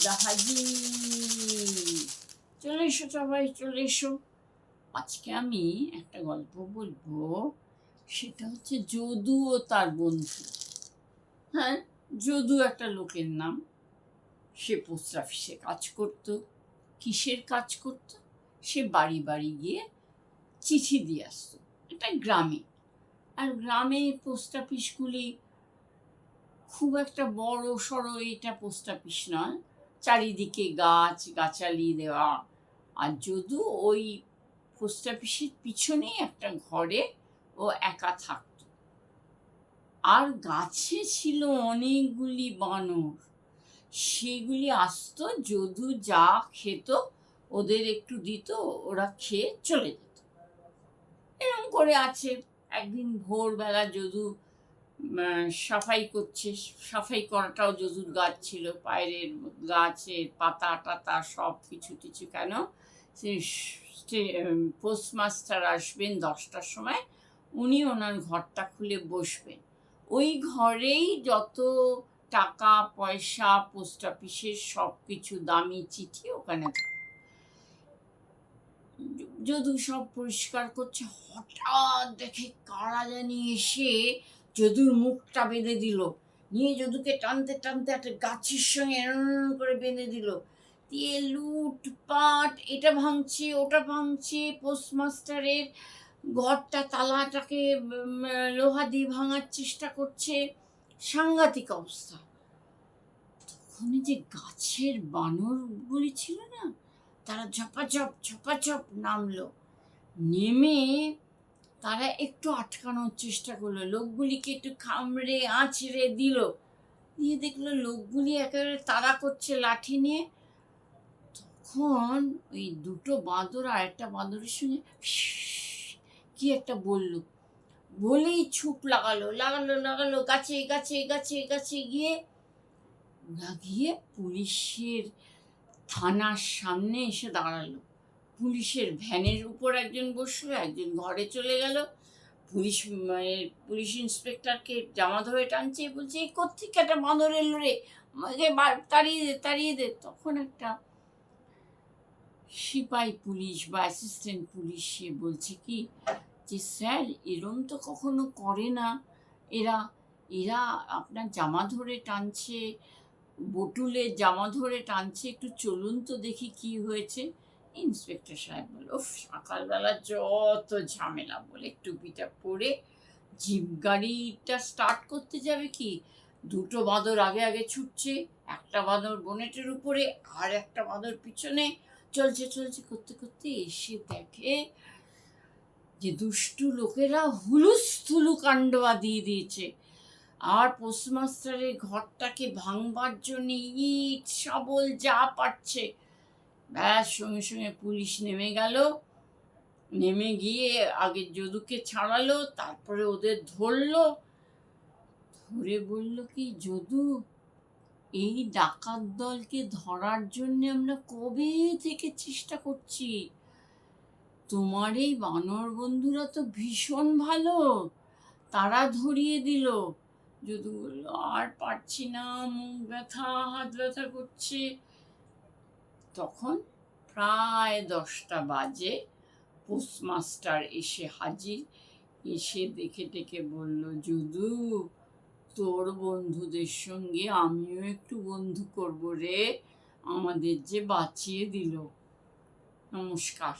যদুদা হাজি, চলে এসো সবাই, চলে এসো। আজকে আমি একটা গল্প বলবো, সেটা হচ্ছে যদু ও তার বন্ধু। হ্যাঁ, যদু একটা লোকের নাম। সে পোস্ট অফিসে কাজ করতো। কিসের কাজ করতো? সে বাড়ি বাড়ি গিয়ে চিঠি দিয়ে আসতো। এটা গ্রামে। আর গ্রামে পোস্ট অফিসগুলি খুব একটা বড় সড়ো এটা পোস্ট অফিস নয়, চারিদিকে গাছ গাছালি দেওয়া। আর যদু ওই পোস্ট অফিসের পিছনেই একটা ঘরে ও একা থাকত। আর গাছে ছিল অনেকগুলি বানর। সেগুলি আসতো, যদু যা খেত ওদের একটু দিত, ওরা খেয়ে চলে যেত। এরকম করে আছে। একদিন ভোরবেলা যদু সাফাই করছে। সাফাই করাটাও যদুর গাছ ছিল, পায়ের গাছের পাতা টাতা সব কিছু টিছু। কেন? পোস্টমাস্টার আসবেন 10টার সময়, উনি ওনার ঘরটা খুলে বসবেন। ওই ঘরেই যত টাকা পয়সা পোস্ট অফিসের সব কিছু দামি চিঠি ওখানে থাকে। যদু সব পরিষ্কার করছে, হঠাৎ দেখে কারা জানি এসে যদুর মুখটা বেঁধে দিল। নিয়ে যদুকে টানতে টানতে একটা গাছের সঙ্গে এরম করে বেঁধে দিল। দিয়ে লুটপাট, এটা ভাঙছে ওটা ভাঙছে, পোস্টমাস্টারের ঘরটা তালাটাকে লোহা দিয়ে ভাঙার চেষ্টা করছে। সাংঘাতিক অবস্থা। তখনই যে গাছের বানরগুলি ছিল না, তারা ঝপাঝপ ঝপাঝপ নামলো। নেমে তারা একটু আটকানোর চেষ্টা করলো, লোকগুলিকে একটু কামড়ে আঁচড়ে দিল। দিয়ে দেখলো লোকগুলি একেবারে তাড়া করছে লাঠি নিয়ে। তখন ওই দুটো বাঁদর আর একটা বাঁদরের সঙ্গে কি একটা বললো, বলেই ছুট লাগালো লাগালো লাগালো গাছে গাছে গাছে গাছে গিয়ে ওরা গিয়ে পুলিশের থানার সামনে এসে দাঁড়ালো। পুলিশের ভ্যানের উপর একজন বসলো, একজন ঘরে চলে গেল। পুলিশ ইন্সপেক্টরকে জামা ধরে টানছে, বলছে এই কোত্থেকে একটা বাঁদর এলো রে, আমাকে তাড়িয়ে দে তাড়িয়ে দে। তখন একটা সিপাই পুলিশ বা অ্যাসিস্ট্যান্ট পুলিশ সে বলছে কি যে স্যার, এরম তো কখনো করে না, এরা এরা আপনার জামা ধরে টানছে, বটুলের জামা ধরে টানছে, একটু চলুন তো দেখি কি হয়েছে। ইন্সপেক্টর সাহেব বলল, ওফ, সকালবেলা যত ঝামেলা, বলে টুপিটা পরে জিপ গাড়িটা স্টার্ট করতে যাবে কি, দুটো বাঁদর আগে আগে ছুটছে, একটা বাঁদর বোনেটের উপরে আর একটা বাঁদর পিছনে। চলছে চলছে করতে করতে এসে দেখে যে দুষ্টু লোকেরা হুলুস্থুলু কাণ্ড বাঁধিয়ে দিয়েছে। আর পোস্টমাস্টারের ঘরটাকে ভাঙবার জন্য ইট শাবল যা পারছে, ব্যাস সঙ্গে সঙ্গে পুলিশ নেমে গেল। নেমে গিয়ে আগে যদুকে ছাড়ালো, তারপরে ওদের ধরলো। ধরে বলল কি, যদু, এই ডাকাত দলকে ধরার জন্য আমরা কবে থেকে চেষ্টা করছি। তোমার এই বানর বন্ধুরা তো ভীষণ ভালো, তারা ধরিয়ে দিল। যদু বলল, আর পারছি না, মুখ ব্যথা, হাত ব্যথা করছে। তখন প্রায় 10টা বাজে। পোস্টমাস্টার এসে হাজির। এসে দেখে টেকে বলল, যদু, তোর বন্ধুদের সঙ্গে আমিও একটু বন্ধু করবো রে, আমাদের যে বাঁচিয়ে দিল। নমস্কার।